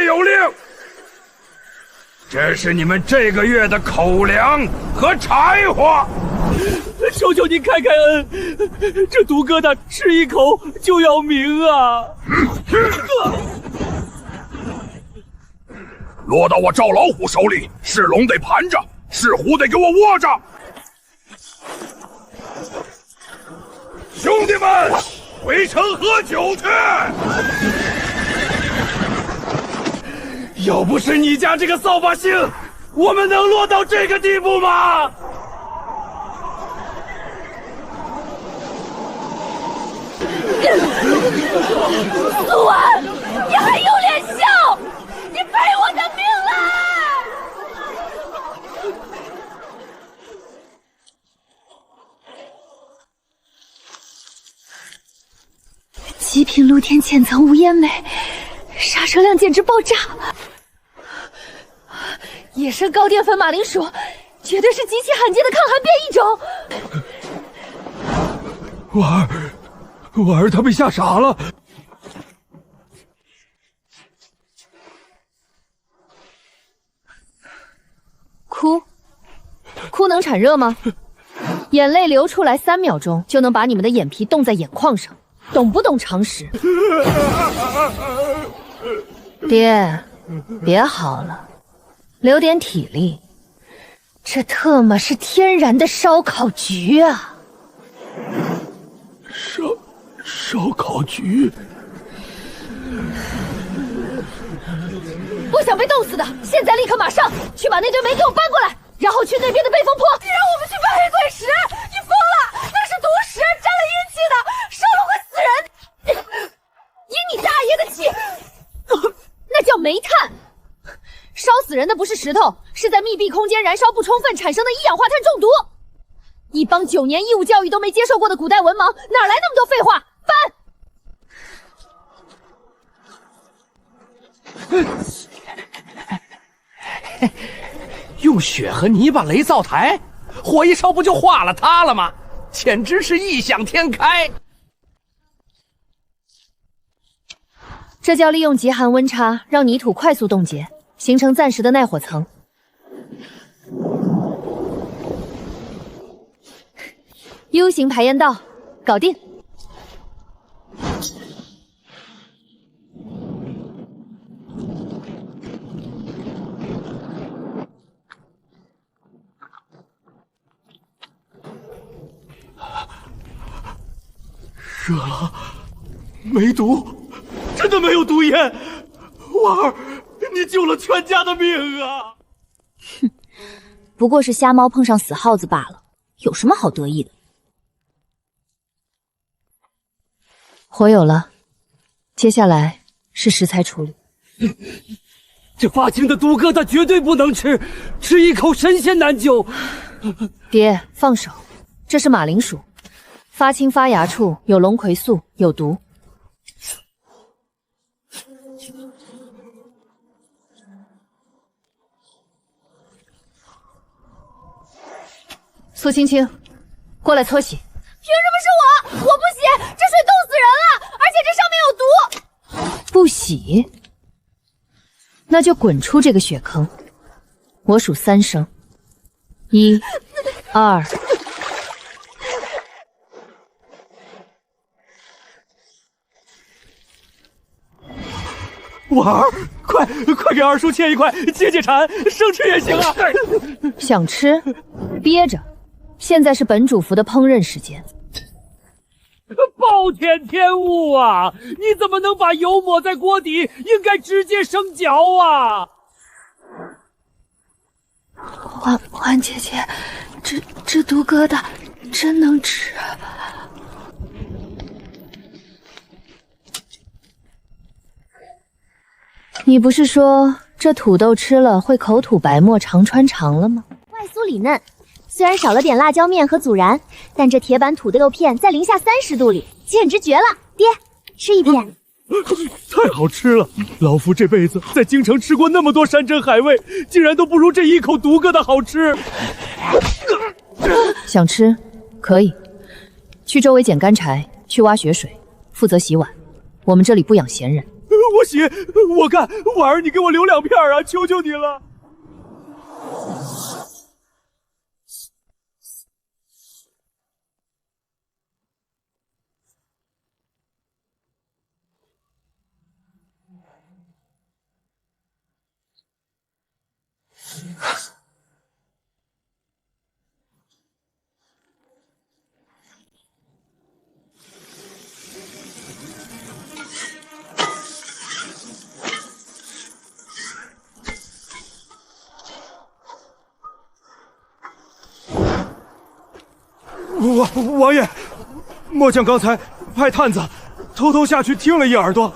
有令。这是你们这个月的口粮和柴火。求求您开开恩，这毒疙瘩吃一口就要命啊！落到我赵老虎手里，是龙得盘着，是虎得给我窝着。兄弟们，回城喝酒去！要不是你家这个扫把星，我们能落到这个地步吗？苏安，你还有脸笑？你赔我的命了！极品露天浅层无烟煤，杀伤量简直爆炸！野生高淀粉马铃薯，绝对是极其罕见的抗寒变异种。婉儿她被吓傻了。哭能产热吗？眼泪流出来3秒钟就能把你们的眼皮冻在眼眶上，懂不懂常识？爹，别嚎了，留点体力。这特么是天然的烧烤局啊！烧烤局。不想被冻死的，现在立刻马上去把那堆煤给我搬过来，然后去那边的背风坡。你让我们去搬黑鬼石？你疯了！那是毒石，沾了阴气的，烧了会死人。以你大爷的气，那叫煤炭。烧死人的不是石头，是在密闭空间燃烧不充分产生的一氧化碳中毒。一帮9年义务教育都没接受过的古代文盲，哪来那么多废话？搬！用血和泥巴垒灶台，火一烧不就化了它了吗？简直是异想天开。这叫利用极寒温差，让泥土快速冻结，形成暂时的耐火层。U 型排烟道，搞定。热了，没毒，真的没有毒烟。婉儿，你救了全家的命啊！哼，不过是瞎猫碰上死耗子罢了，有什么好得意的？火有了，接下来是食材处理。这发青的毒疙瘩绝对不能吃，吃一口神仙难救。爹，放手，这是马铃薯。发青发芽处有龙葵素，有毒。苏青青，过来搓洗。凭什么是我？我不洗，这水冻死人了，而且这上面有毒。不洗，那就滚出这个血坑。我数3声，1、2。婉儿，快给二叔切一块解解馋，生吃也行啊！想吃，憋着。现在是本主厨的烹饪时间。暴殄天物啊！你怎么能把油抹在锅底？应该直接生嚼啊！婉姐姐，这毒疙瘩真能吃？你不是说这土豆吃了会口吐白沫、肠穿肠了吗？外酥里嫩，虽然少了点辣椒面和孜然，但这铁板土豆片在零下30度里简直绝了！爹，吃一片。太好吃了！老夫这辈子在京城吃过那么多山珍海味，竟然都不如这一口毒疙瘩好吃。想吃可以去周围捡干柴，去挖雪水，负责洗碗。我们这里不养闲人。我洗，我干，婉儿，你给我留2片啊！求求你了。王爷，末将刚才派探子偷偷下去听了一耳朵。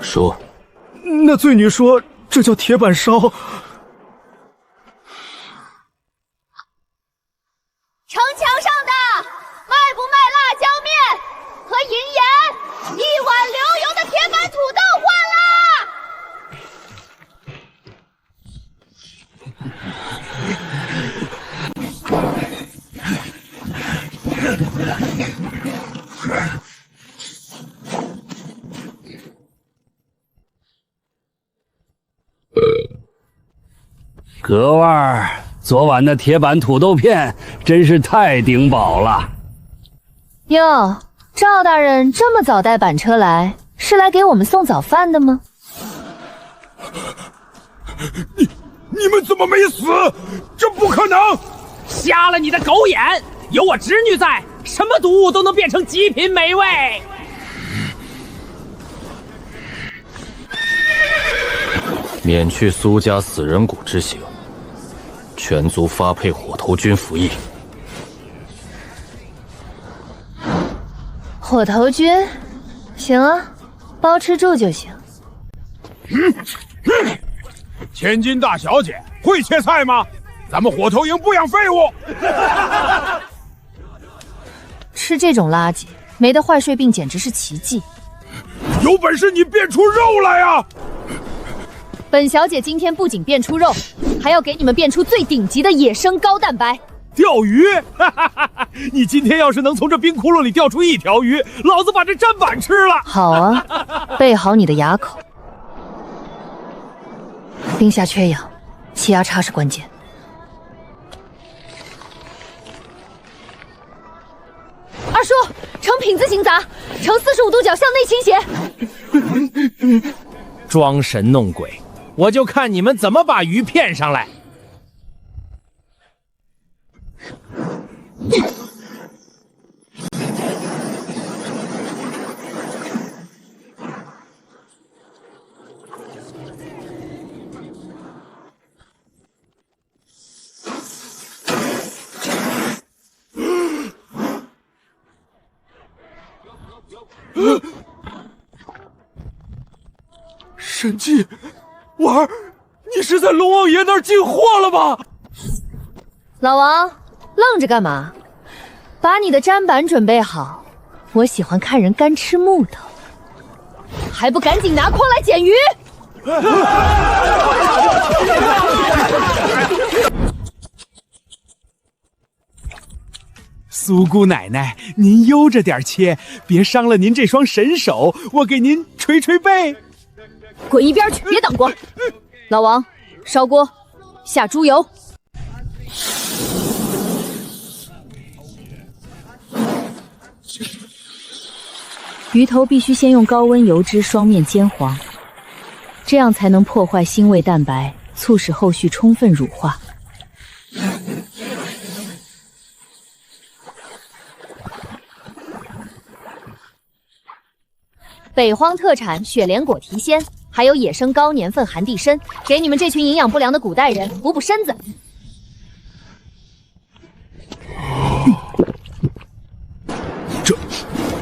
说，那醉女说这叫铁板烧。城墙上的卖不卖辣椒面和银盐？1碗流油的铁板土豆换啦！格外儿，昨晚的铁板土豆片真是太顶饱了。哟，赵大人这么早带板车来，是来给我们送早饭的吗？你们怎么没死？这不可能！瞎了你的狗眼！有我侄女在，什么毒物都能变成极品美味。免去苏家死人谷之刑，全族发配火头军服役。火头军，行啊，包吃住就行。千金大小姐会切菜吗？咱们火头营不养废物。吃这种垃圾，没得坏睡病简直是奇迹。有本事你变出肉来啊！本小姐今天不仅变出肉，还要给你们变出最顶级的野生高蛋白。钓鱼？你今天要是能从这冰窟窿里钓出1条鱼，老子把这砧板吃了。好啊，备好你的牙口。冰下缺氧，气压差是关键。二叔，呈品字形砸，呈45度角向内倾斜。装神弄鬼，我就看你们怎么把鱼骗上来。神迹，婉儿，你是在龙王爷那儿进货了吧？老王，愣着干嘛？把你的砧板准备好，我喜欢看人干吃木头，还不赶紧拿筐来捡鱼！苏姑奶奶，您悠着点切，别伤了您这双神手，我给您捶捶背。滚一边去，别挡光！老王，烧锅，下猪油。鱼头必须先用高温油脂双面煎黄，这样才能破坏腥味蛋白，促使后续充分乳化。北荒特产雪莲果提鲜，还有野生高年份寒地参，给你们这群营养不良的古代人补补身子。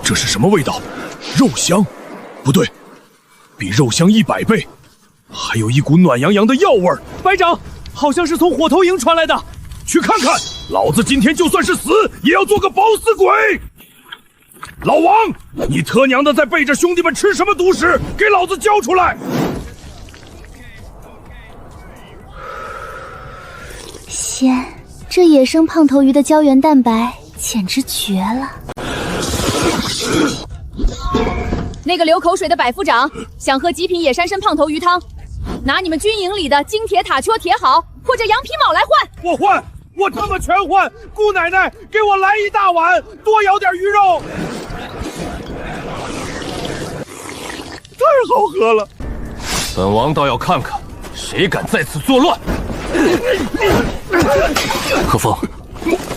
这是什么味道？肉香？不对，比肉香100倍，还有一股暖洋洋的药味儿。白长，好像是从火头营传来的，去看看。老子今天就算是死，也要做个饱死鬼。老王，你他娘的在背着兄弟们吃什么毒食？给老子交出来！鲜，这野生胖头鱼的胶原蛋白简直绝了。那个流口水的百夫长想喝极品野山参胖头鱼汤，拿你们军营里的金铁塔车铁好，或者羊皮铆来换。我换，我他妈全换！姑奶奶，给我来一大碗，多舀点鱼肉。太好喝了！本王倒要看看，谁敢在此作乱！何风，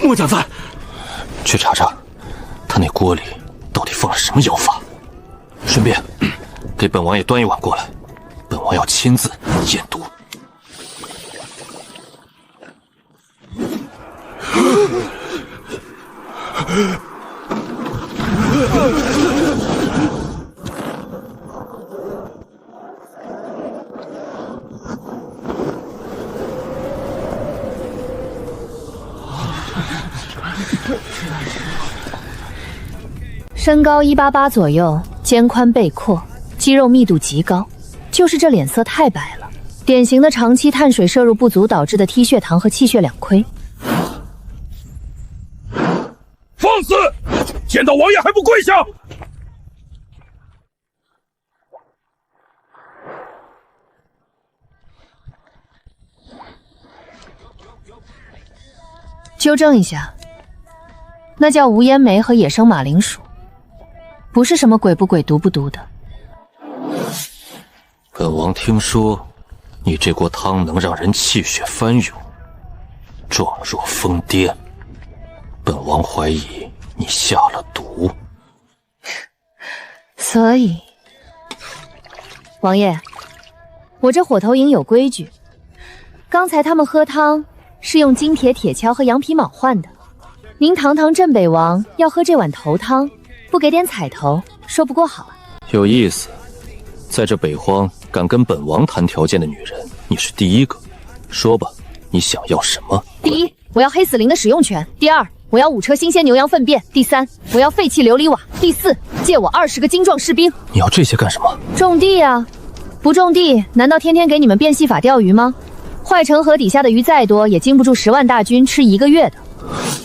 末将在。去查查，他那锅里到底放了什么妖法。顺便，给本王也端一碗过来，本王要亲自验毒。身高188左右，肩宽背阔，肌肉密度极高，就是这脸色太白了，典型的长期碳水摄入不足导致的低血糖和气血两亏。放肆！见到王爷还不跪下！纠正一下，那叫无烟梅和野生马铃薯，不是什么鬼不鬼毒不毒的。本王听说，你这锅汤能让人气血翻涌，状若疯癫。本王怀疑你下了毒。所以，王爷，我这火头营有规矩，刚才他们喝汤是用金铁铁锹和羊皮铆换的。您堂堂镇北王要喝这碗头汤，不给点彩头，说不过好啊。有意思，在这北荒敢跟本王谈条件的女人，你是第一个。说吧，你想要什么？第一，我要黑死灵的使用权；第二，我要5车新鲜牛羊粪便；第三，我要废弃琉璃瓦；第四，借我20个精壮士兵。你要这些干什么？种地啊！不种地，难道天天给你们变戏法钓鱼吗？坏城河底下的鱼再多，也经不住10万大军吃1个月的。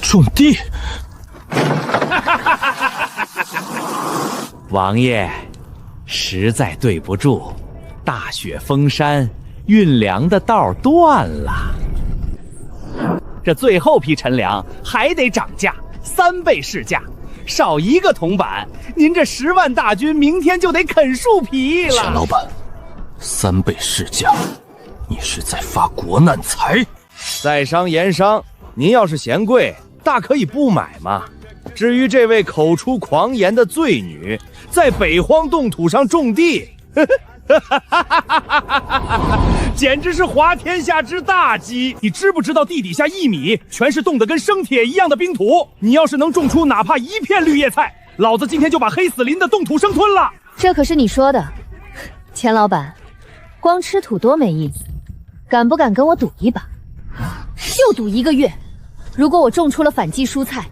种地？王爷，实在对不住，大雪封山，运粮的道断了。这最后批陈粮还得涨价，3倍市价，少1个铜板，您这10万大军明天就得啃树皮了。钱老板，3倍市价，你是在发国难财？在商言商，您要是嫌贵，大可以不买嘛。至于这位口出狂言的罪女，在北荒冻土上种地，简直是滑天下之大稽！你知不知道地底下1米全是冻得跟生铁一样的冰土？你要是能种出哪怕1片绿叶菜，老子今天就把黑死林的冻土生吞了。这可是你说的，钱老板，光吃土多没意思，敢不敢跟我赌一把？就赌1个月，如果我种出了反季蔬菜，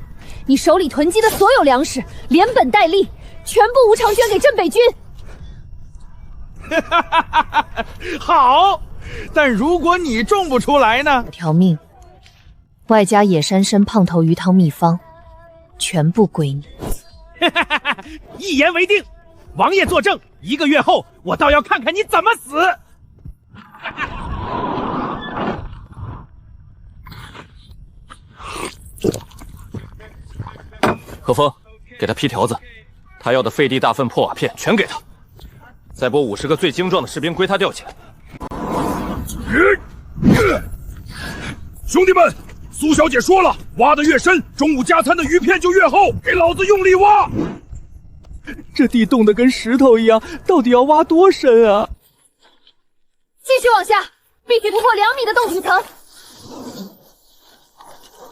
你手里囤积的所有粮食连本带利全部无偿捐给镇北军。好，但如果你种不出来呢？条命，外加野山参胖头鱼汤秘方，全部归你。一言为定，王爷作证，1个月后我倒要看看你怎么死。何风，给他批条子，他要的废地大粪破瓦片全给他，再拨50个最精壮的士兵归他调遣。兄弟们，苏小姐说了，挖得越深，中午加餐的鱼片就越厚，给老子用力挖！这地冻得跟石头一样，到底要挖多深啊？继续往下，必须突破2米的洞体层。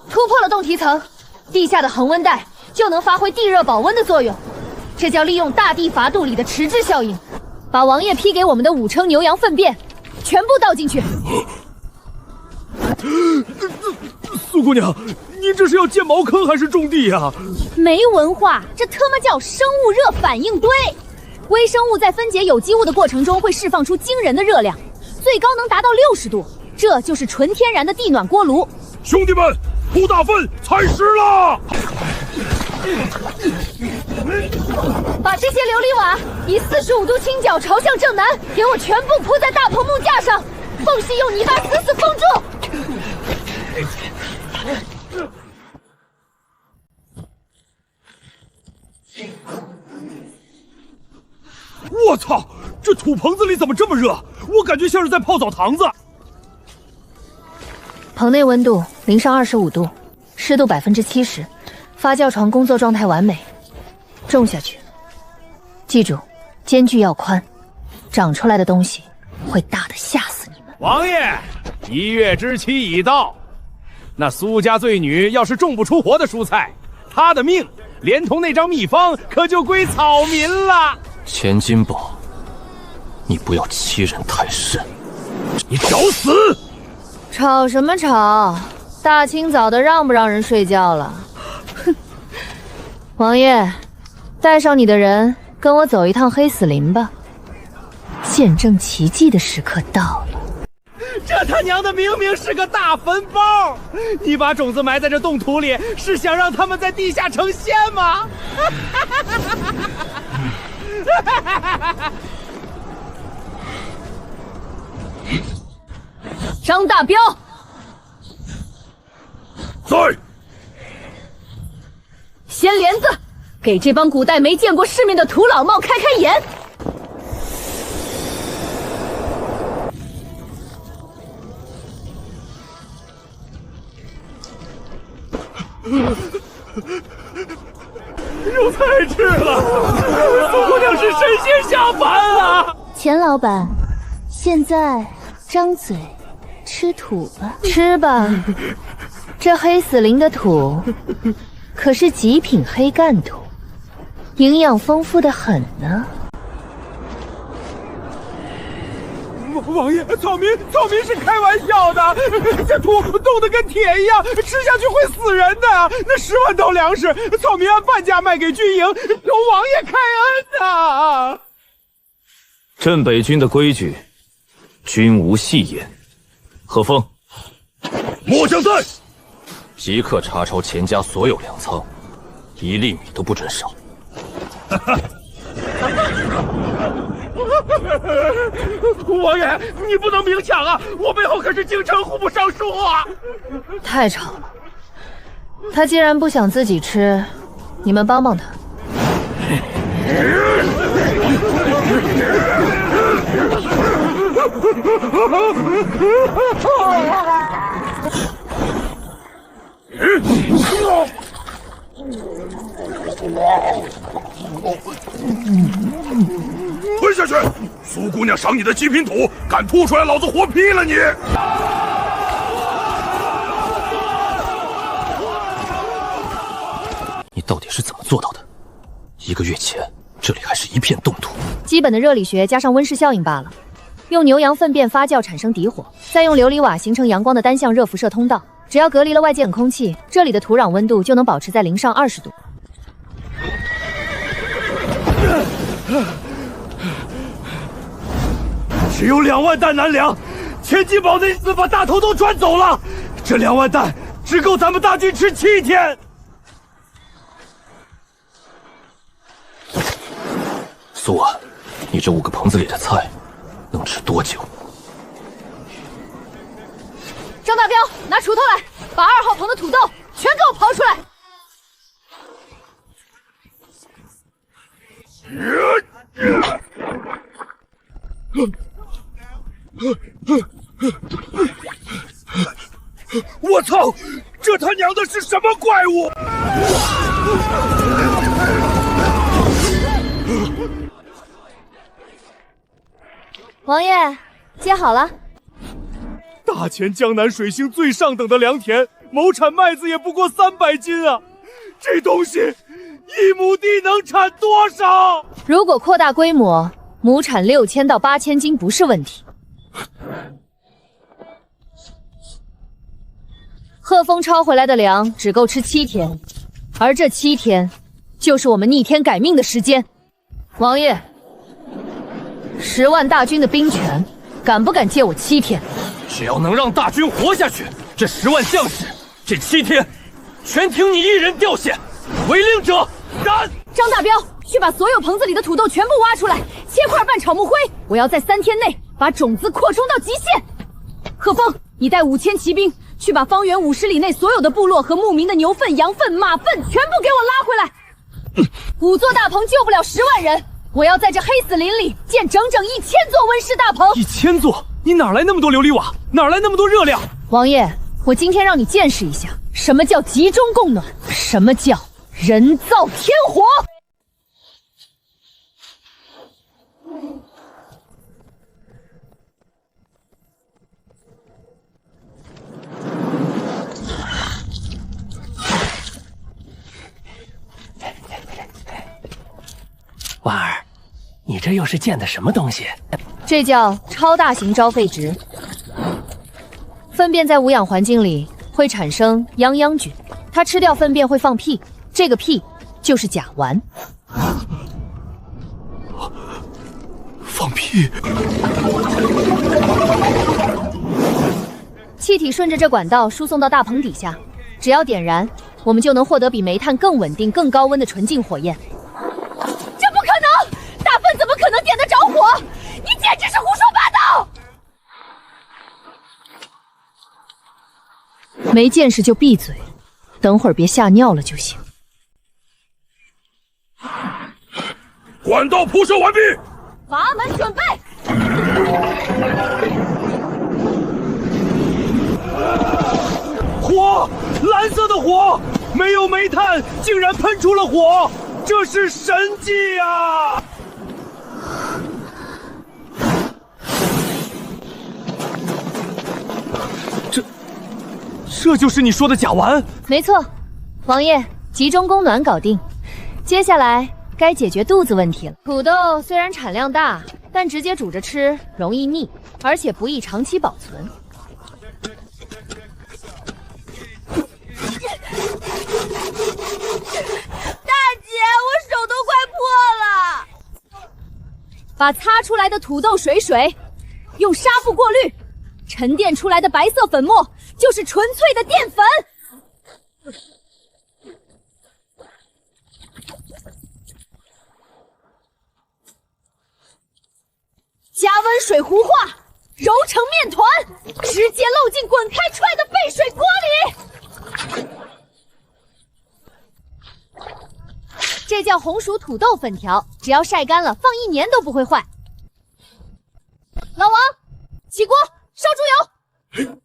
突破了洞体层，地下的恒温带就能发挥地热保温的作用，这叫利用大地筏肚里的迟滞效应，把王爷批给我们的5称牛羊粪便全部倒进去。苏姑娘，您这是要建茅坑还是种地呀？没文化，这他妈叫生物热反应堆。微生物在分解有机物的过程中会释放出惊人的热量，最高能达到60度，这就是纯天然的地暖锅炉。兄弟们，铺大粪踩实了！把这些琉璃瓦以45度倾角朝向正南，给我全部铺在大棚木架上，缝隙用泥巴死死封住。我操！这土棚子里怎么这么热？我感觉像是在泡澡堂子。棚内温度零上25度，湿度70%，发酵床工作状态完美。种下去，记住，间距要宽，长出来的东西会大的吓死你们。王爷，1月之期已到，那苏家罪女要是种不出活的蔬菜，她的命连同那张秘方可就归草民了。钱金宝，你不要欺人太甚！你找死！吵什么吵？大清早的，让不让人睡觉了？哼！王爷，带上你的人，跟我走一趟黑死林吧。见证奇迹的时刻到了。这他娘的明明是个大坟包！你把种子埋在这冻土里，是想让他们在地下成仙吗？张大彪，在。掀帘子，给这帮古代没见过世面的土老帽开开眼。有菜吃了，苏姑娘是神仙下凡了。钱老板，现在张嘴吃土吧，吃吧，这黑死林的土可是极品黑干土，营养丰富的很呢。王爷，草民是开玩笑的，这土冻得跟铁一样，吃下去会死人的。那10万斗粮食，草民按半价卖给军营，求王爷开恩呐！镇北军的规矩，均无戏言。何风，末将在。即刻查抄钱家所有粮仓，1粒米都不准少。王爷，你不能明抢啊！我背后可是京城户部尚书啊！太吵了，他既然不想自己吃，你们帮帮他。吞下去！苏姑娘赏你的极品土，敢吐出来，老子活劈了你！你到底是怎么做到的？1个月前，这里还是一片冻土。基本的热力学加上温室效应罢了。用牛羊粪便发酵产生底火，再用琉璃瓦形成阳光的单向热辐射通道，只要隔离了外界冷空气，这里的土壤温度就能保持在0上20度。只有2万担南粮，钱金宝那次把大头都转走了，这2万担只够咱们大军吃7天。苏安，你这5个棚子里的菜能吃多久？张大彪，拿锄头来，把2号棚的土豆全给我刨出来。我操！这他娘的是什么怪物？王爷，接好了。大前江南水星最上等的良田，亩产麦子也不过300斤啊！这东西1亩地能产多少？如果扩大规模，亩产6000到8000斤不是问题。贺峰抄回来的粮只够吃7天，而这7天就是我们逆天改命的时间。王爷，10万大军的兵权，敢不敢借我7天？只要能让大军活下去，这10万将士，这7天，全凭你一人调遣。违令者斩！张大彪，去把所有棚子里的土豆全部挖出来，切块拌炒木灰。我要在3天内把种子扩充到极限。贺峰，你带5000骑兵去把方圆50里内所有的部落和牧民的牛粪、羊粪、马粪全部给我拉回来。5座大棚救不了10万人，我要在这黑死林里建整整1000座温室大棚。1000座？你哪来那么多琉璃瓦？哪来那么多热量？王爷，我今天让你见识一下，什么叫集中供暖，什么叫人造天火。婉儿，你这又是建的什么东西？这叫超大型招废殖。粪便在无氧环境里会产生泱泱菌，它吃掉粪便会放屁，这个屁就是甲烷。放屁！气体顺着这管道输送到大棚底下，只要点燃，我们就能获得比煤炭更稳定、更高温的纯净火焰。这不可能！大粪怎么可能点得着火？你简直是胡说八道！没见识就闭嘴，等会儿别吓尿了就行。管道铺设完毕，阀门准备。火，蓝色的火，没有煤炭，竟然喷出了火，这是神迹啊！这就是你说的甲烷？没错，王爷，集中供暖搞定，接下来该解决肚子问题了。土豆虽然产量大，但直接煮着吃容易腻，而且不易长期保存。大姐，我手都快破了。把擦出来的土豆水用纱布过滤，沉淀出来的白色粉末就是纯粹的淀粉。加温水糊化，揉成面团，直接漏进滚开出来的沸水锅里。这叫红薯土豆粉条，只要晒干了，放1年都不会坏。老王，起锅，烧猪油。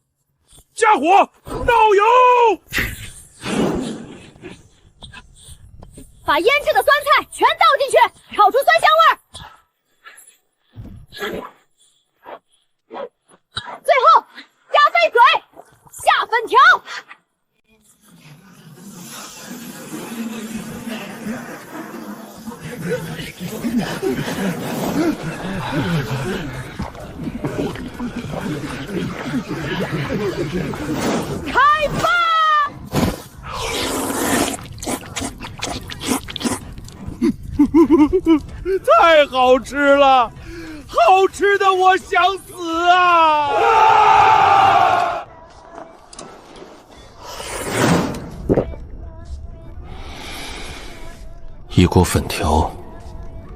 加火，倒油，把腌制的酸菜全倒进去，炒出酸香味儿。最后加沸水，下粉条。开吧！太好吃了，好吃的我想死啊！一锅粉条，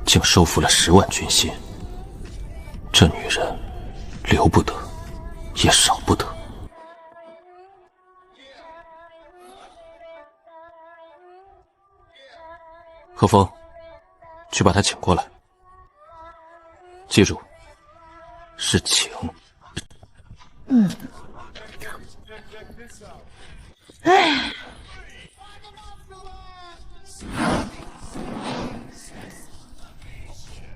竟收服了10万军心。这女人，留不得，也少不得。何风，去把她请过来。记住，是请。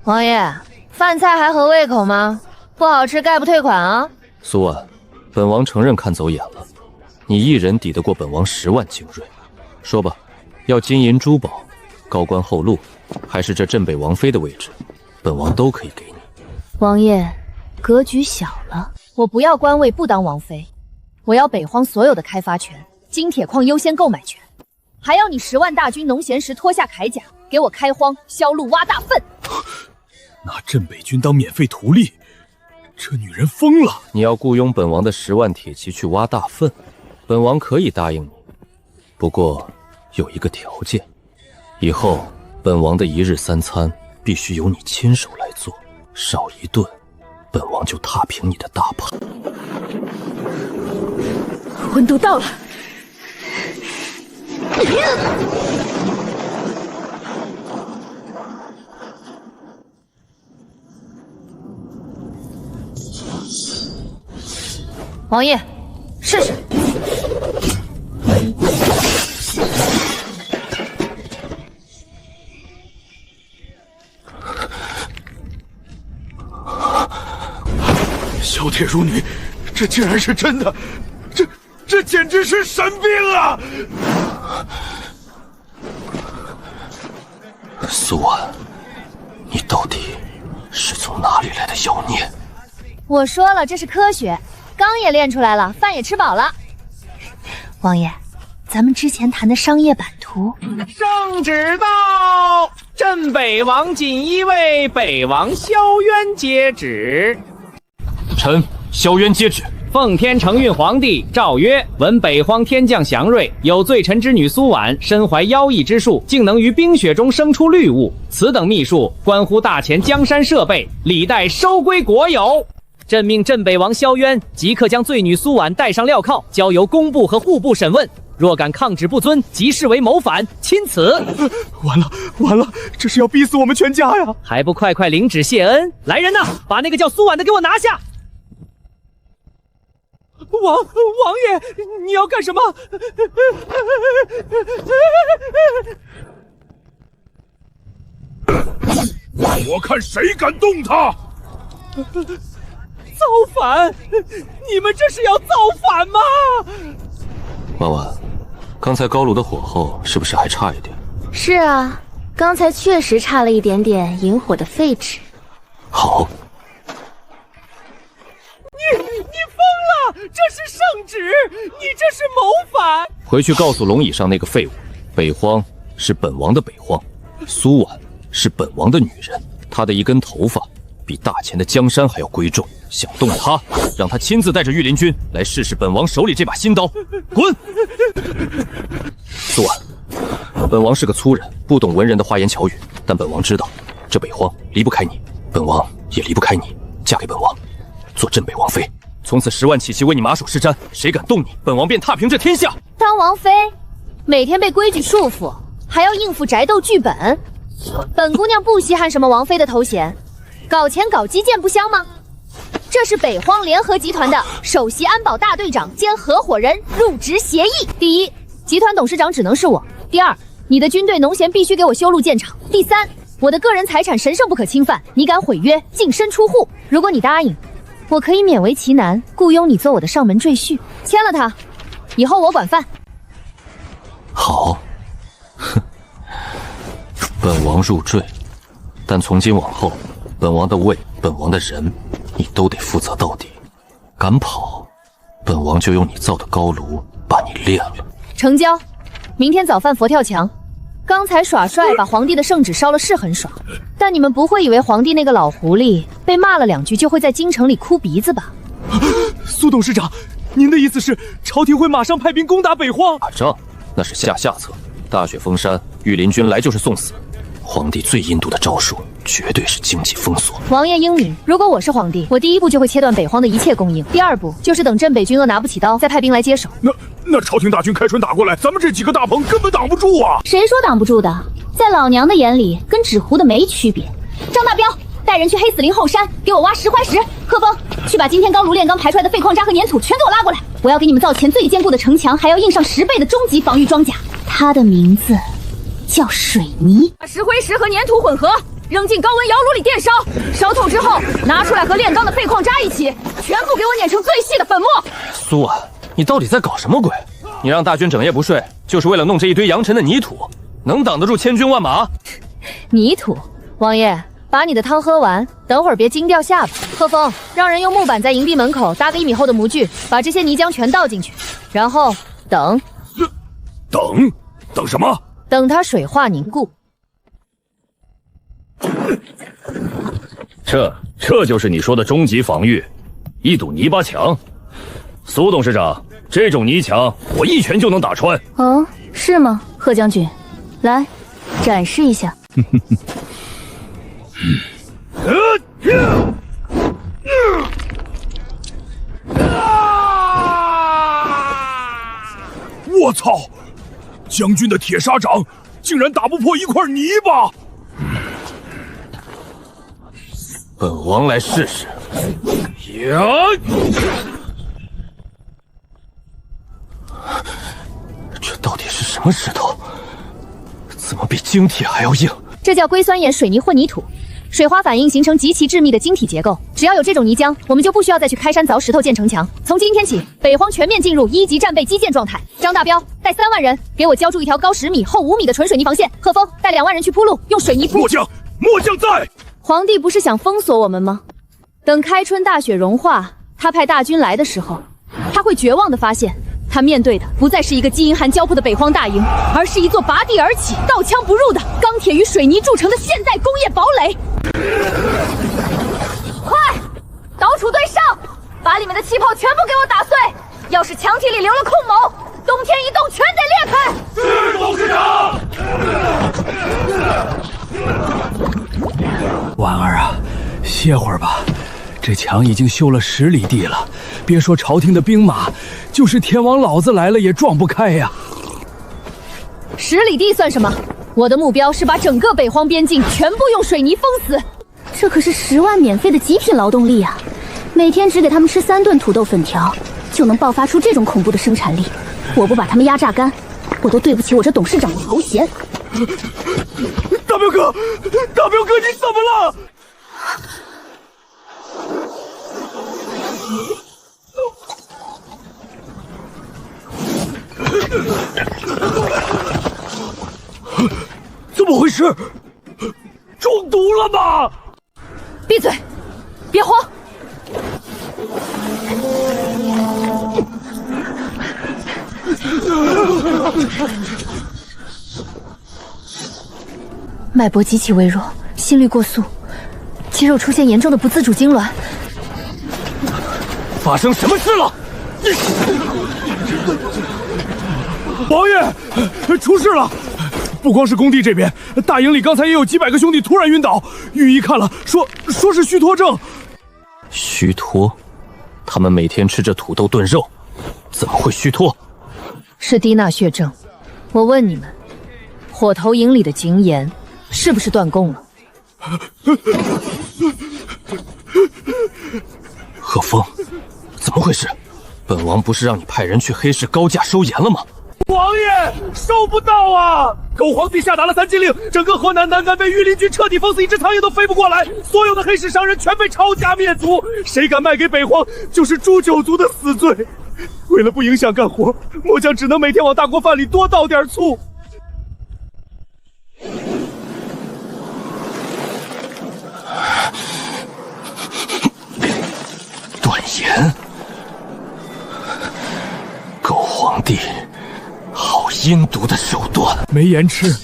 王爷，饭菜还合胃口吗？不好吃概不退款啊！苏婉，本王承认看走眼了，你一人抵得过本王10万精锐。说吧，要金银珠宝、高官厚禄，还是这镇北王妃的位置，本王都可以给你。王爷，格局小了，我不要官位，不当王妃，我要北荒所有的开发权，金铁矿优先购买权，还要你10万大军农闲时脱下铠甲，给我开荒、销路、挖大粪。拿镇北军当免费图利，这女人疯了！你要雇佣本王的10万铁骑去挖大粪，本王可以答应你，不过有一个条件，以后本王的一日三餐必须由你亲手来做，少一顿，本王就踏平你的大盘。温度到了。王爷，试试。小铁如女，这竟然是真的，这简直是神兵啊！苏婉，你到底是从哪里来的妖孽？我说了，这是科学，钢也练出来了，饭也吃饱了。王爷，咱们之前谈的商业版图，圣旨到，镇北王锦衣卫北王萧渊接旨。臣萧渊接旨。奉天承运皇帝诏曰：闻北荒天降祥瑞，有罪臣之女苏婉身怀妖异之术，竟能于冰雪中生出绿雾。此等秘术关乎大前江山社稗，理待收归国有。朕命镇北王萧渊即刻将罪女苏婉带上镣铐，交由工部和户部审问。若敢抗旨不遵，即视为谋反，钦此。完了，这是要逼死我们全家呀！还不快快领旨谢恩！来人呐，把那个叫苏婉的给我拿下！王爷，你要干什么？我看谁敢动他！造反！你们这是要造反吗？婉婉，刚才高炉的火候是不是还差一点？是啊，刚才确实差了一点点引火的废纸。好。你疯了！这是圣旨，你这是谋反！回去告诉龙椅上那个废物，北荒是本王的北荒，苏婉是本王的女人，她的一根头发比大前的江山还要贵重。想动她，让她亲自带着御林军来试试本王手里这把新刀。滚！苏婉，本王是个粗人，不懂文人的花言巧语，但本王知道，这北荒离不开你，本王也离不开你。嫁给本王，做镇北王妃，从此10万骑骑为你马首是瞻，谁敢动你，本王便踏平这天下。当王妃，每天被规矩束缚，还要应付宅斗剧本。本姑娘不稀罕什么王妃的头衔，搞钱搞基建不香吗？这是北荒联合集团的首席安保大队长兼合伙人入职协议。第一，集团董事长只能是我；第二，你的军队农闲必须给我修路建厂；第三，我的个人财产神圣不可侵犯，你敢毁约，净身出户。如果你答应，我可以勉为其难雇佣你做我的上门赘婿。签了它，以后我管饭。好，哼，本王入赘，但从今往后，本王的位，本王的人，你都得负责到底。敢跑，本王就用你造的高炉把你炼了。成交，明天早饭佛跳墙。刚才耍帅把皇帝的圣旨烧了是很爽，但你们不会以为皇帝那个老狐狸被骂了2句就会在京城里哭鼻子吧？苏董事长，您的意思是朝廷会马上派兵攻打北荒？打仗那是下策，大雪封山，御林军来就是送死。皇帝最阴毒的招数绝对是经济封锁。王爷英明，如果我是皇帝，我第一步就会切断北荒的一切供应，第二步就是等镇北军扼拿不起刀，再派兵来接手。那朝廷大军开春打过来，咱们这几个大棚根本挡不住啊！谁说挡不住的？在老娘的眼里，跟纸糊的没区别。张大彪，带人去黑死林后山给我挖石块石。贺峰，去把今天高炉炼钢排出来的废矿渣和粘土全给我拉过来，我要给你们造前最坚固的城墙，还要印上10倍的终极防御装甲。它的名字叫水泥。把石灰石和粘土混合，扔进高温窑炉里电烧，烧透之后拿出来和炼钢的废矿渣一起，全部给我碾成最细的粉末。苏婉，你到底在搞什么鬼？你让大军整夜不睡，就是为了弄这一堆扬尘的泥土，能挡得住千军万马？泥土，王爷，把你的汤喝完，等会儿别惊掉下巴。贺峰，让人用木板在营地门口搭个1米厚的模具，把这些泥浆全倒进去，然后等什么？等它水化凝固。这就是你说的终极防御，一堵泥巴墙。苏董事长，这种泥墙我一拳就能打穿。哦，是吗，贺将军？来，展示一下。我操！将军的铁砂掌竟然打不破一块泥巴！本王来试试。呀！这到底是什么石头？怎么比晶铁还要硬？这叫硅酸盐水泥混凝土，水花反应形成极其致密的晶体结构。只要有这种泥浆，我们就不需要再去开山凿石头建城墙。从今天起，北荒全面进入1级战备基建状态。张大彪带3万人给我浇筑一条高10米、厚5米的纯水泥防线。贺峰带2万人去铺路，用水泥铺。末将在。皇帝不是想封锁我们吗？等开春大雪融化，他派大军来的时候，他会绝望地发现，他面对的不再是一个饥阴寒交迫的北荒大营，而是一座拔地而起、刀枪不入的钢铁与水泥铸成的现代工业堡垒。快，岛楚队上，把里面的气泡全部给我打碎！要是墙体里留了空谋，冬天一动全得裂开！是董事长。婉儿啊，歇会儿吧。这墙已经修了10里地了，别说朝廷的兵马，就是天王老子来了也撞不开呀。10里地算什么？我的目标是把整个北荒边境全部用水泥封死。这可是10万免费的极品劳动力啊！每天只给他们吃3顿土豆粉条，就能爆发出这种恐怖的生产力。我不把他们压榨干，我都对不起我这董事长的头衔。大彪哥，你怎么了？怎么回事？中毒了吗？闭嘴，别慌。脉搏极其微弱，心率过速，肌肉出现严重的不自主痉挛。发生什么事了？王爷，出事了！不光是工地这边，大营里刚才也有几百个兄弟突然晕倒，御医看了，说是虚脱症。虚脱？他们每天吃着土豆炖肉，怎么会虚脱？是低钠血症。我问你们，火头营里的井眼是不是断供了？贺峰，怎么回事？本王不是让你派人去黑市高价收盐了吗？王爷，收不到啊！狗皇帝下达了3禁令，整个河南南干被御林军彻底封死，一只苍蝇都飞不过来。所有的黑市商人全被抄家灭族，谁敢卖给北荒，就是诛9族的死罪。为了不影响干活，末将只能每天往大锅饭里多倒点醋。断盐，狗皇帝，好阴毒的手段！没盐吃，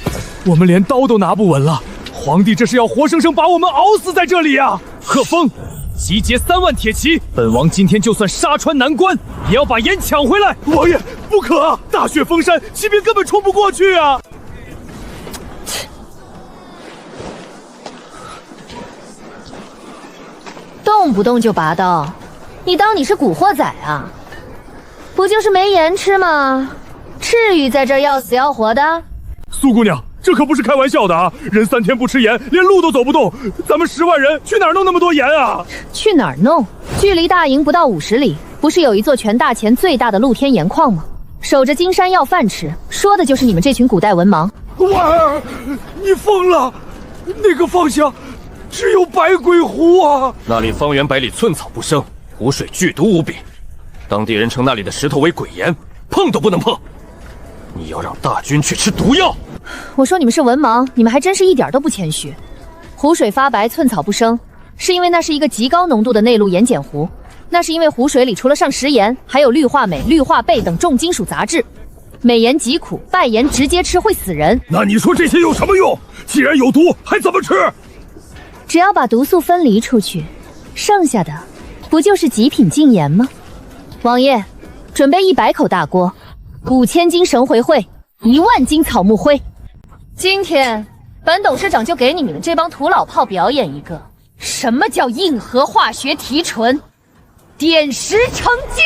我们连刀都拿不稳了。皇帝这是要活生生把我们熬死在这里啊！贺峰，集结3万铁骑，本王今天就算杀穿难关，也要把盐抢回来。王爷，不可啊！大雪封山，骑兵根本冲不过去啊！动不动就拔刀，你当你是古惑仔啊？不就是没盐吃吗？至于在这儿要死要活的？苏姑娘，这可不是开玩笑的啊！人3天不吃盐，连路都走不动。咱们10万人去哪儿弄那么多盐啊？去哪儿弄？距离大营不到50里，不是有一座全大前最大的露天盐矿吗？守着金山要饭吃，说的就是你们这群古代文盲。婉儿，你疯了！那个方向只有百鬼湖啊！那里方圆百里寸草不生，湖水剧毒无比，当地人称那里的石头为鬼盐，碰都不能碰。你要让大军去吃毒药？我说你们是文盲，你们还真是一点都不谦虚。湖水发白，寸草不生，是因为那是一个极高浓度的内陆盐碱湖。那是因为湖水里除了上食盐，还有氯化镁、氯化钡等重金属杂质。镁盐极苦，败盐直接吃会死人。那你说这些有什么用？既然有毒，还怎么吃？只要把毒素分离出去，剩下的不就是极品净盐吗？王爷，准备100口大锅，5000斤神回灰，1万斤草木灰。今天本董事长就给你们这帮土老炮表演一个，什么叫硬核化学提纯，点石成金。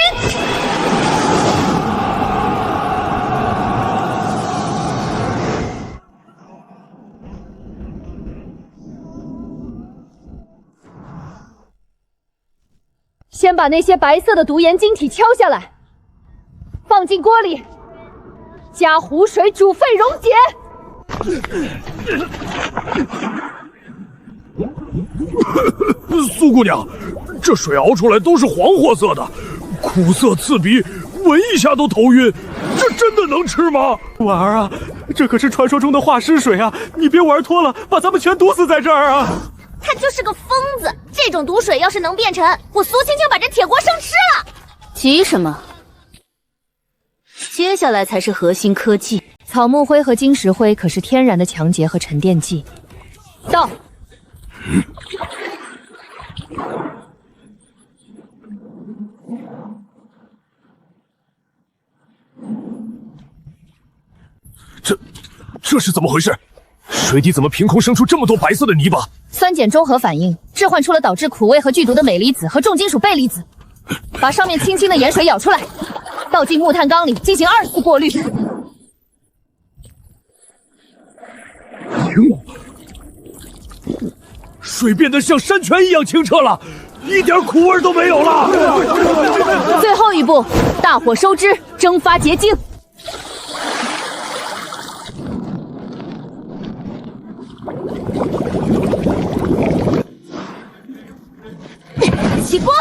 先把那些白色的毒盐晶体敲下来，放进锅里，加湖水煮沸溶解。苏姑娘，这水熬出来都是黄褐色的，苦涩刺鼻，闻一下都头晕。这真的能吃吗？婉儿啊，这可是传说中的化尸水啊！你别玩脱了，把咱们全毒死在这儿啊！他就是个疯子，这种毒水要是能变成，我苏青青把这铁锅生吃了。急什么？接下来才是核心科技。草木灰和晶石灰可是天然的强洁和沉淀剂。到。这是怎么回事？水底怎么凭空生出这么多白色的泥巴？酸碱中和反应置换出了导致苦味和剧毒的镁离子和重金属钡离子。把上面轻轻的盐水舀出来，倒进木炭缸里进行2次过滤。水变得像山泉一样清澈了，一点苦味都没有了。最后一步，大火收汁，蒸发结晶。起锅。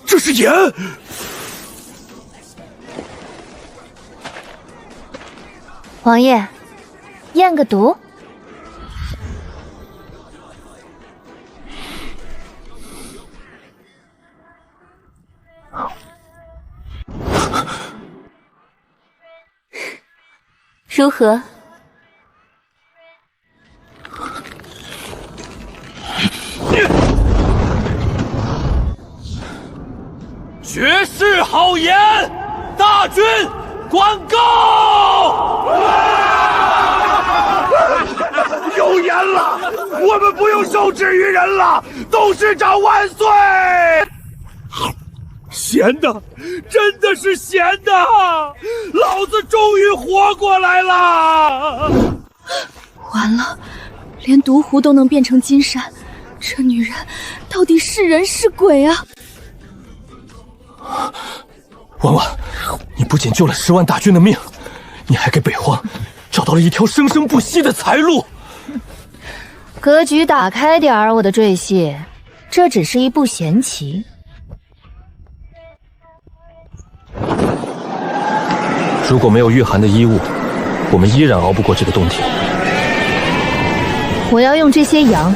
这是盐。王爷，验个毒。如何？绝世好盐，大军广告！有盐了，我们不用受制于人了！董事长万岁！咸的，真的是咸的！老子终于活过来了！完了，连毒壶都能变成金山，这女人到底是人是鬼啊？婉婉，你不仅救了10万大军的命，你还给北荒找到了一条生生不息的财路。格局打开点儿，我的赘婿，这只是一步闲棋。如果没有御寒的衣物，我们依然熬不过这个冬天。我要用这些羊，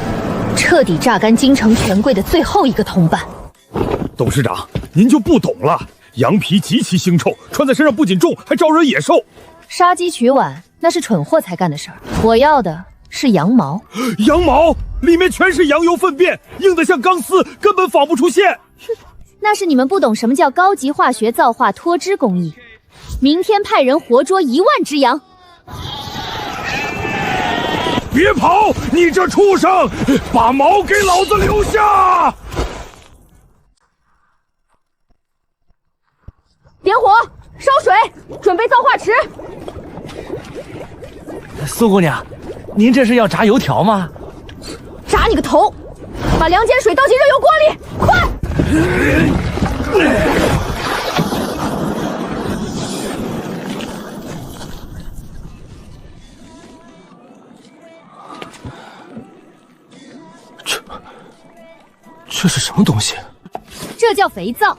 彻底榨干京城权贵的最后一个同伴。董事长，您就不懂了，羊皮极其腥臭，穿在身上不仅重，还招惹野兽。杀鸡取碗，那是蠢货才干的事儿。我要的是羊毛。羊毛里面全是羊油粪便，硬得像钢丝，根本纺不出线。那是你们不懂什么叫高级化学造化脱脂工艺。明天派人活捉1万只羊。别跑，你这畜生，把毛给老子留下！点火，烧水，准备造化池。苏姑娘，您这是要炸油条吗？炸你个头！把凉碱水倒进热油锅里，快！这是什么东西？这叫肥皂。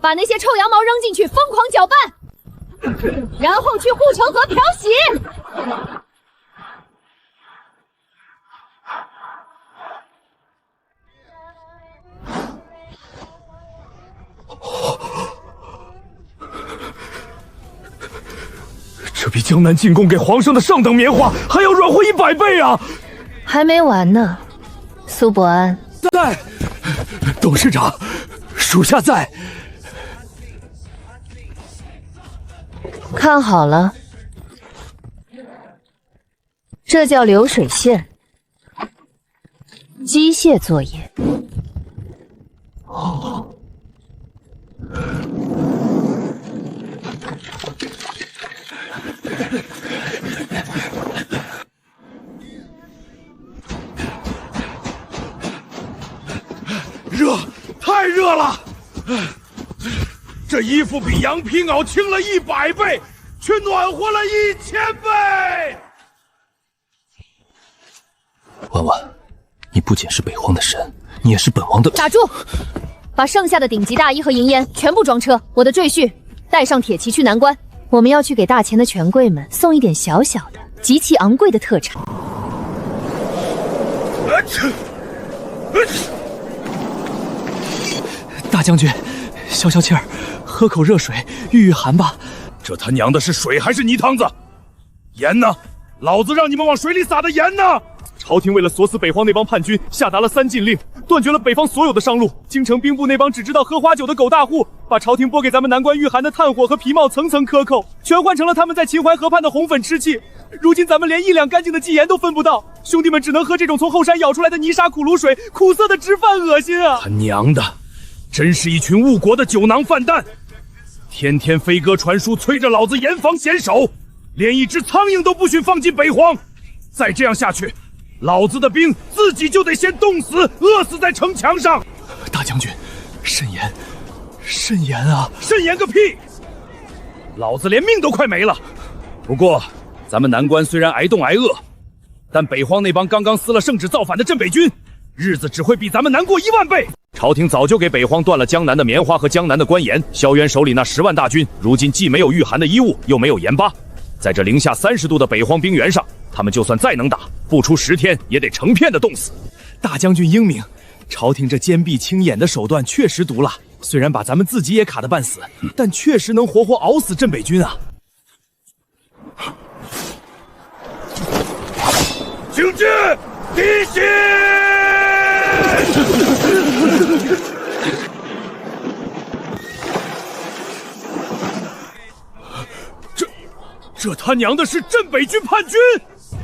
把那些臭羊毛扔进去，疯狂搅拌，然后去护城河漂洗。这比江南进贡给皇上的上等棉花还要软和100倍啊！还没完呢，苏伯安。在，董事长，属下在。看好了，这叫流水线，机械作业。热，太热了！这衣服比羊皮袄轻了100倍，却暖和了1000倍。婉婉，你不仅是北荒的神，你也是本王的。打住！把剩下的顶级大衣和银烟全部装车，我的赘婿带上铁骑去南关。我们要去给大钱的权贵们送一点小小的、极其昂贵的特产。大将军，消消气儿，喝口热水御御寒吧。这他娘的是水还是泥汤子？盐呢？老子让你们往水里撒的盐呢！朝廷为了锁死北荒那帮叛军，下达了3禁令，断绝了北方所有的商路。京城兵部那帮只知道喝花酒的狗大户，把朝廷拨给咱们南关御寒的炭火和皮帽层层克扣，全换成了他们在秦淮河畔的红粉吃气。如今咱们连1两干净的祭盐都分不到，兄弟们只能喝这种从后山舀出来的泥沙苦卤水，苦涩的直犯恶心啊！他娘的，真是一群误国的酒囊饭蛋！天天飞鸽传书，催着老子严防严守，连一只苍蝇都不许放进北荒。再这样下去，老子的兵自己就得先冻死、饿死在城墙上。大将军，慎言，慎言啊！慎言个屁！老子连命都快没了。不过，咱们南关虽然挨冻挨饿，但北荒那帮刚刚撕了圣旨造反的镇北军，日子只会比咱们难过1万倍。朝廷早就给北荒断了江南的棉花和江南的官盐，萧渊手里那10万大军，如今既没有御寒的衣物，又没有盐巴，在这零下30度的北荒冰原上，他们就算再能打，不出10天也得成片的冻死。大将军英明，朝廷这坚壁清眼的手段确实毒辣，虽然把咱们自己也卡得半死，但确实能活活熬死镇北军啊！请进，敌袭！这他娘的是镇北军叛军！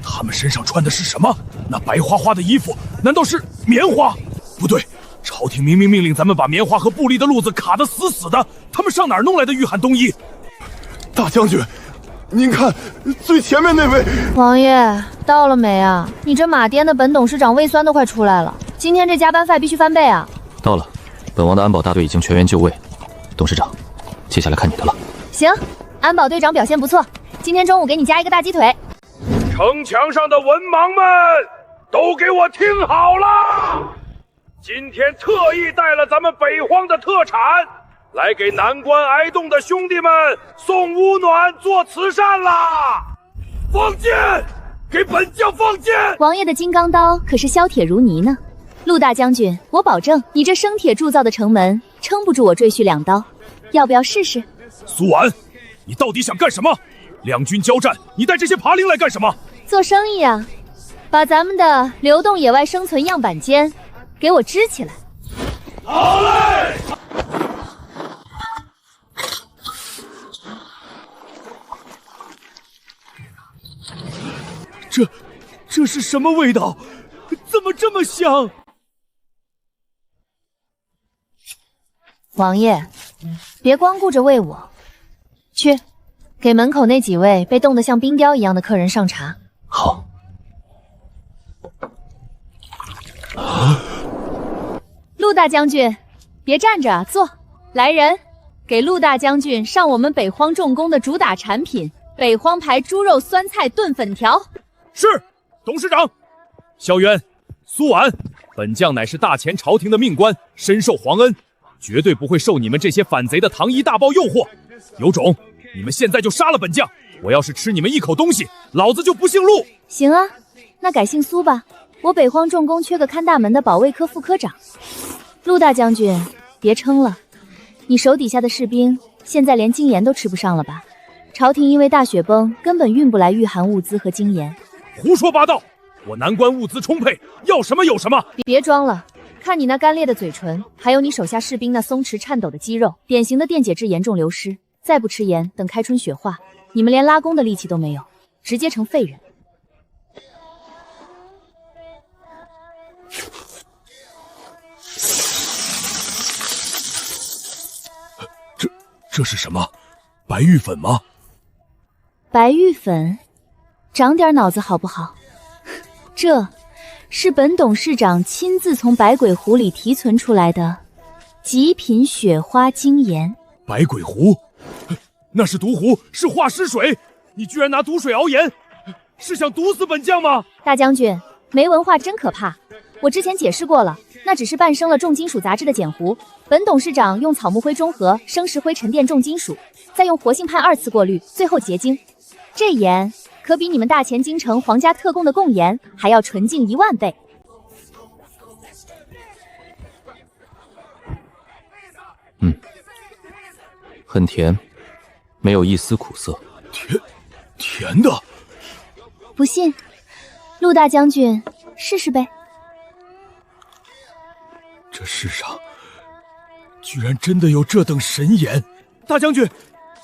他们身上穿的是什么？那白花花的衣服，难道是棉花？不对，朝廷明明命令咱们把棉花和布利的路子卡得死死的，他们上哪儿弄来的御寒冬衣？大将军，您看最前面那位。王爷到了没啊？你这马颠的本董事长胃酸都快出来了，今天这加班费必须翻倍啊！到了，本王的安保大队已经全员就位。董事长，接下来看你的了。行，安保队长表现不错，今天中午给你加一个大鸡腿。城墙上的文盲们，都给我听好了！今天特意带了咱们北荒的特产，来给南关挨冻的兄弟们送乌暖、做慈善啦！放箭，给本将放箭！王爷的金刚刀可是削铁如泥呢。陆大将军，我保证你这生铁铸造的城门撑不住我赘婿2刀，要不要试试？苏婉，你到底想干什么？两军交战，你带这些爬灵来干什么？做生意啊，把咱们的流动野外生存样板间给我支起来。好嘞！这是什么味道？怎么这么香？王爷，别光顾着喂我，去给门口那几位被冻得像冰雕一样的客人上茶。好。陆大将军，别站着，坐。来人，给陆大将军上我们北荒重工的主打产品——北荒牌猪肉酸菜炖粉条。是，董事长。萧渊、苏婉，本将乃是大前朝廷的命官，深受皇恩，绝对不会受你们这些反贼的糖衣大炮诱惑。有种，你们现在就杀了本将！我要是吃你们一口东西，老子就不姓陆。行啊，那改姓苏吧。我北荒重工缺个看大门的保卫科副科长。陆大将军，别撑了，你手底下的士兵现在连精盐都吃不上了吧？朝廷因为大雪崩，根本运不来御寒物资和精盐。胡说八道！我南关物资充沛，要什么有什么。别装了，看你那干裂的嘴唇，还有你手下士兵那松弛颤抖的肌肉，典型的电解质严重流失。再不吃盐，等开春雪化，你们连拉弓的力气都没有，直接成废人。这是什么？白玉粉吗？白玉粉，长点脑子好不好？这是本董事长亲自从百鬼湖里提存出来的极品雪花精盐。百鬼湖，那是毒湖，是化尸水。你居然拿毒水熬盐，是想毒死本将吗？大将军，没文化真可怕。我之前解释过了，那只是半生了重金属杂质的碱糊。本董事长用草木灰中和生石灰沉淀重金属，再用活性炭2次过滤，最后结晶。这盐可比你们大前京城皇家特供的贡盐还要纯净10000倍。很甜，没有一丝苦涩。甜的。不信，陆大将军试试呗。这世上居然真的有这等神盐！大将军，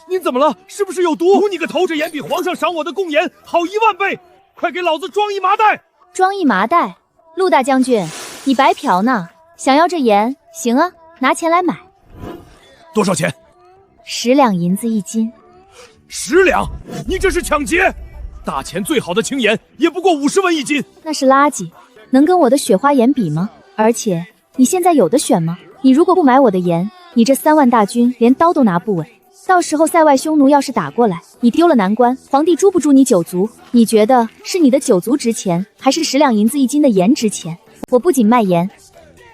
您怎么了？是不是有毒？毒你个头！这盐比皇上赏我的贡盐好10000倍！快给老子装一麻袋！装一麻袋？陆大将军，你白嫖呢？想要这盐？行啊，拿钱来买。多少钱？10两银子1斤。10两？你这是抢劫！大钱最好的青盐也不过50文1斤。那是垃圾，能跟我的雪花盐比吗？而且你现在有的选吗？你如果不买我的盐，你这3万大军连刀都拿不稳。到时候塞外匈奴要是打过来，你丢了南关，皇帝诛不诛你9族？你觉得是你的9族值钱，还是10两银子1斤的盐值钱？我不仅卖盐，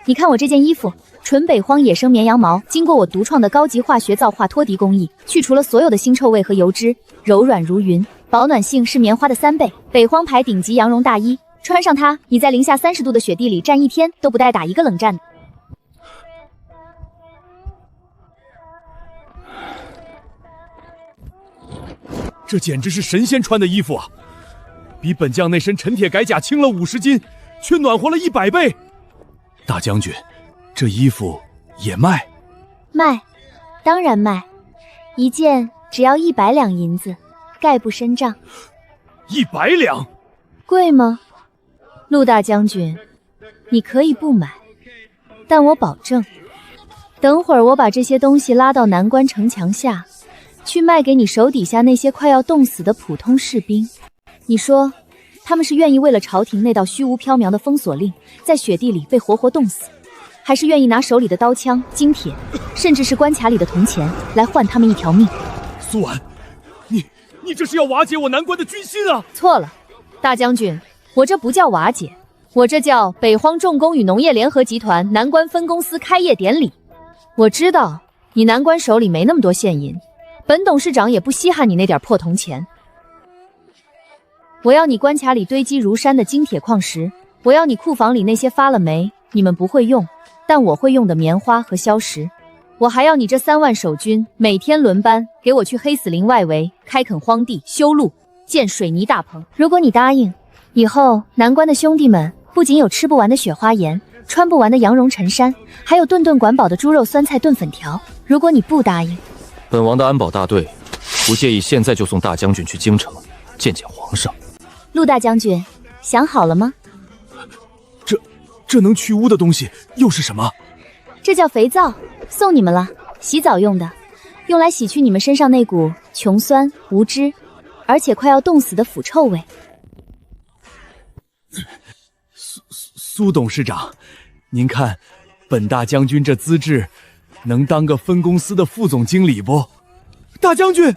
你看我这件衣服，纯北荒野生绵羊毛，经过我独创的高级化学皂化脱涤工艺，去除了所有的腥臭味和油脂，柔软如云，保暖性是棉花的3倍。北荒牌顶级羊绒大衣，穿上它，你在零下30度的雪地里站1天都不带打一个冷战的。这简直是神仙穿的衣服啊！比本将那身陈铁铠甲轻了50斤，却暖和了100倍。大将军，这衣服也卖？卖，当然卖，一件只要100两银子，概不深账。100两？贵吗？陆大将军，你可以不买，但我保证，等会儿我把这些东西拉到南关城墙下，去卖给你手底下那些快要冻死的普通士兵。你说，他们是愿意为了朝廷那道虚无缥缈的封锁令，在雪地里被活活冻死，还是愿意拿手里的刀枪、金铁，甚至是关卡里的铜钱来换他们一条命？苏婉，你这是要瓦解我南关的军心啊！错了，大将军，我这不叫瓦解，我这叫北荒重工与农业联合集团南关分公司开业典礼。我知道你南关手里没那么多现银，本董事长也不稀罕你那点破铜钱。我要你关卡里堆积如山的金铁矿石，我要你库房里那些发了霉、你们不会用，但我会用的棉花和硝石。我还要你这3万守军每天轮班给我去黑死林外围开垦荒地、修路、建水泥大棚。如果你答应，以后南关的兄弟们不仅有吃不完的雪花盐，穿不完的羊绒衬衫，还有顿顿管饱的猪肉酸菜炖粉条。如果你不答应，本王的安保大队不介意现在就送大将军去京城见见皇上。陆大将军，想好了吗？这能去污的东西又是什么？这叫肥皂，送你们了，洗澡用的，用来洗去你们身上那股穷酸、无知，而且快要冻死的腐臭味。苏董事长，您看，本大将军这资质，能当个分公司的副总经理不？大将军，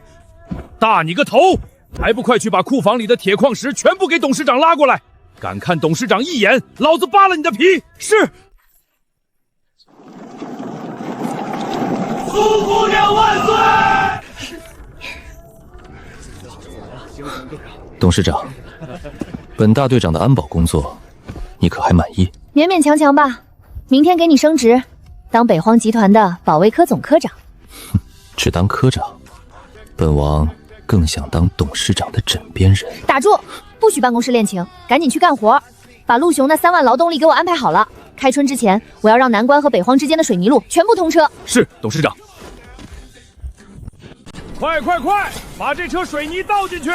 大你个头！还不快去把库房里的铁矿石全部给董事长拉过来！敢看董事长一眼，老子扒了你的皮！是。苏姑娘万岁！董事长，本大队长的安保工作，你可还满意？勉勉强强吧。明天给你升职，当北荒集团的保卫科总科长。只当科长，本王更想当董事长的枕边人。打住！不许办公室恋情，赶紧去干活，把陆雄那3万劳动力给我安排好了。开春之前，我要让南关和北荒之间的水泥路全部通车。是，董事长。快，把这车水泥倒进去！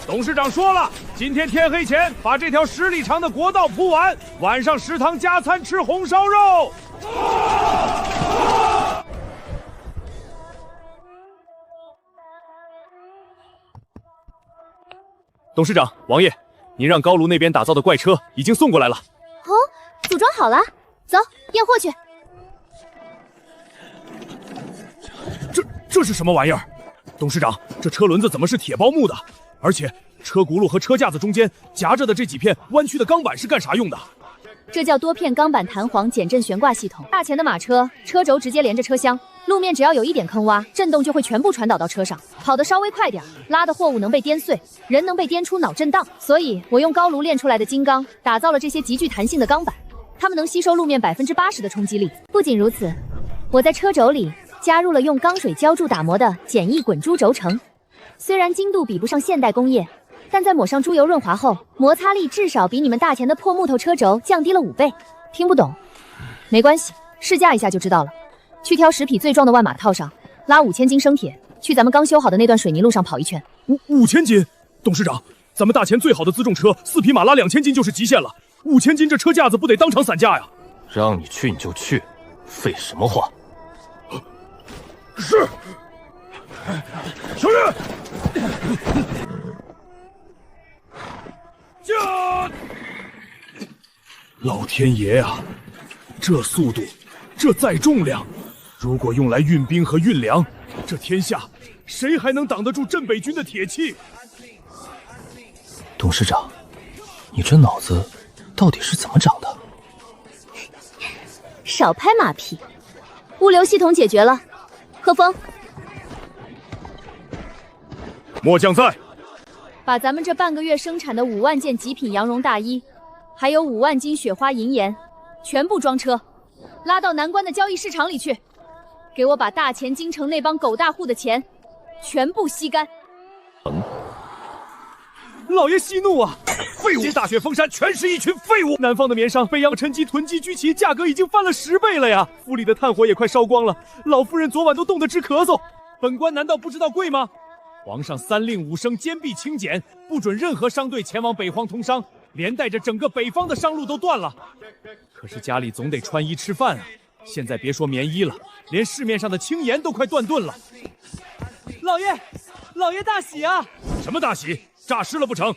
董事长说了，今天天黑前把这条10里长的国道铺完，晚上食堂加餐吃红烧肉。董事长，王爷，您让高炉那边打造的怪车已经送过来了。哦，组装好了，走，验货去。这是什么玩意儿？董事长，这车轮子怎么是铁包木的？而且车轱辘和车架子中间夹着的这几片弯曲的钢板是干啥用的？这叫多片钢板弹簧减震悬挂系统。大前的马车，车轴直接连着车厢，路面只要有一点坑洼，震动就会全部传导到车上，跑得稍微快点，拉的货物能被颠碎，人能被颠出脑震荡。所以我用高炉炼出来的金刚，打造了这些极具弹性的钢板，它们能吸收路面80%的冲击力。不仅如此，我在车轴里加入了用钢水浇筑打磨的简易滚珠轴承，虽然精度比不上现代工业，但在抹上猪油润滑后，摩擦力至少比你们大前的破木头车轴降低了5倍。听不懂？没关系，试驾一下就知道了。去挑10匹最壮的万马套上，拉5000斤生铁，去咱们刚修好的那段水泥路上跑一圈。5000斤？董事长，咱们大前最好的辎重车4匹马拉2000斤就是极限了，5000斤这车架子不得当场散架呀？让你去你就去，废什么话？是，兄弟，老天爷啊，这速度，这载重量，如果用来运兵和运粮，这天下谁还能挡得住镇北军的铁器？董事长，你这脑子到底是怎么长的？少拍马屁，物流系统解决了。贺峰，末将在。把咱们这半个月生产的5万件极品羊绒大衣，还有5万斤雪花银盐，全部装车，拉到南关的交易市场里去。给我把大前京城那帮狗大户的钱全部吸干。老爷息怒啊！废物！大雪封山全是一群废物！南方的棉商、北洋陈机、囤积居奇，价格已经翻了10倍了呀！府里的炭火也快烧光了，老夫人昨晚都冻得直咳嗽。本官难道不知道贵吗？皇上3令5声，坚壁清简，不准任何商队前往北荒通商，连带着整个北方的商路都断了。可是家里总得穿衣吃饭啊！现在别说棉衣了，连市面上的青盐都快断顿了。老爷大喜啊！什么大喜？诈尸了不成？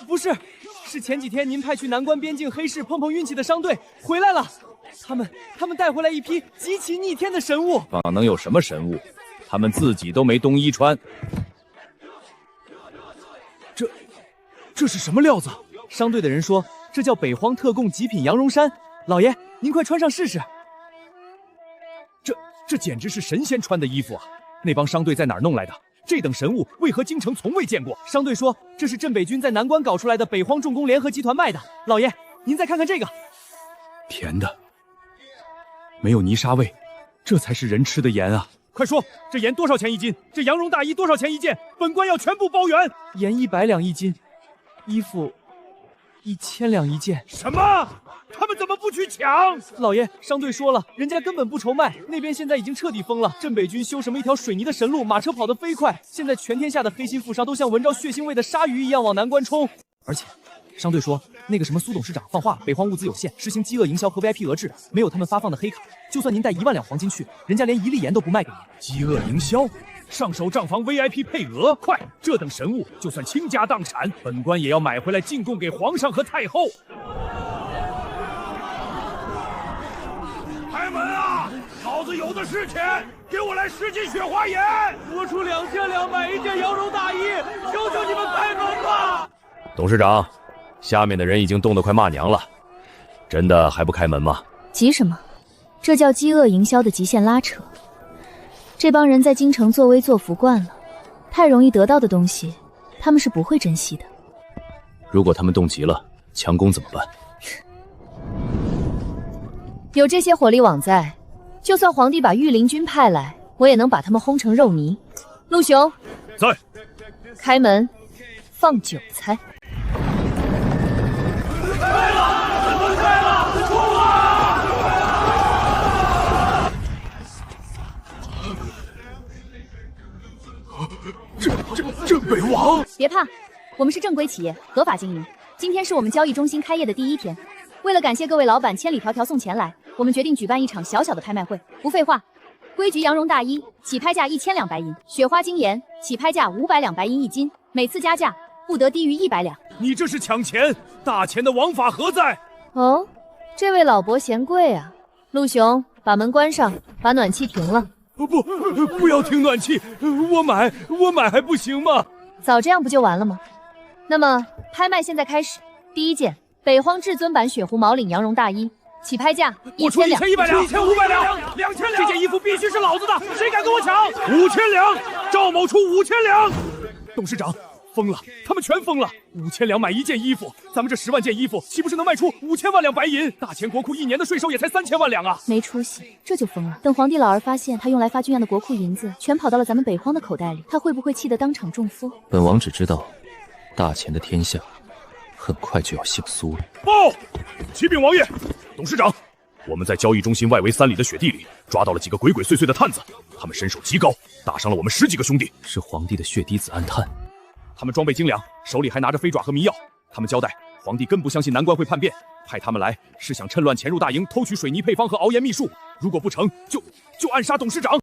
不是，是前几天您派去南关边境黑市碰碰运气的商队回来了，他们带回来一批极其逆天的神物。哪能有什么神物？他们自己都没冬衣穿。这是什么料子？商队的人说这叫北荒特供极品羊绒衫，老爷您快穿上试试。这简直是神仙穿的衣服啊！那帮商队在哪儿弄来的？这等神物为何京城从未见过？商队说这是镇北军在南关搞出来的北荒重工联合集团卖的。老爷您再看看这个，甜的，没有泥沙味，这才是人吃的盐啊！快说，这盐多少钱一斤？这羊绒大衣多少钱一件？本官要全部包圆。盐100两一斤，衣服1000两一件。什么？他们怎么不去抢？老爷，商队说了，人家根本不愁卖，那边现在已经彻底封了。镇北军修什么一条水泥的神路，马车跑得飞快，现在全天下的黑心富商都像闻着血腥味的鲨鱼一样往南关冲。而且，商队说那个什么苏董事长放话了，北荒物资有限，实行饥饿营销和 VIP 额制，没有他们发放的黑卡，就算您带1万两黄金去，人家连1粒盐都不卖给您。饥饿营销？上手账房 VIP 配额，快！这等神物，就算倾家荡产，本官也要买回来进贡给皇上和太后。开门啊！老子有的是钱，给我来10斤雪花盐，多出2000两买一件羊绒大衣，求求你们开门吧！董事长，下面的人已经冻得快骂娘了，真的还不开门吗？急什么？这叫饥饿营销的极限拉扯。这帮人在京城作威作福惯了，太容易得到的东西，他们是不会珍惜的。如果他们冻急了，强攻怎么办？有这些火力网在，就算皇帝把御林军派来，我也能把他们轰成肉泥。陆雄，在。开门，放韭菜。镇北王，别怕，我们是正规企业，合法经营。今天是我们交易中心开业的第一天，为了感谢各位老板千里迢迢送钱来，我们决定举办一场小小的拍卖会。不废话，规矩羊绒大衣起拍价1000两白银，雪花精盐起拍价500两白银1斤，每次加价不得低于100两。你这是抢钱，大钱的王法何在？哦，这位老伯嫌贵啊。陆雄，把门关上，把暖气停了。不要停暖气，我买还不行吗？早这样不就完了吗？那么拍卖现在开始，第一件北荒至尊版雪狐毛领羊绒大衣，起拍价1000两，1100两，1500两，2000两，这件衣服必须是老子的，谁敢跟我抢？5000两，赵某出5000两。董事长。疯了，他们全疯了！5000两买一件衣服，咱们这10万件衣服，岂不是能卖出5000万两白银？大钱国库1年的税收也才3000万两啊！没出息，这就疯了。等皇帝老儿发现他用来发军鸯的国库银子全跑到了咱们北荒的口袋里，他会不会气得当场中风？本王只知道，大钱的天下很快就要姓苏了。报，启禀王爷，董事长，我们在交易中心外围3里的雪地里抓到了几个鬼鬼祟祟的探子，他们身手极高，打伤了我们10几个兄弟。是皇帝的血滴子暗探。他们装备精良，手里还拿着飞爪和迷药。他们交代，皇帝根不相信南关会叛变，派他们来是想趁乱潜入大营，偷取水泥配方和熬盐秘术。如果不成就暗杀董事长。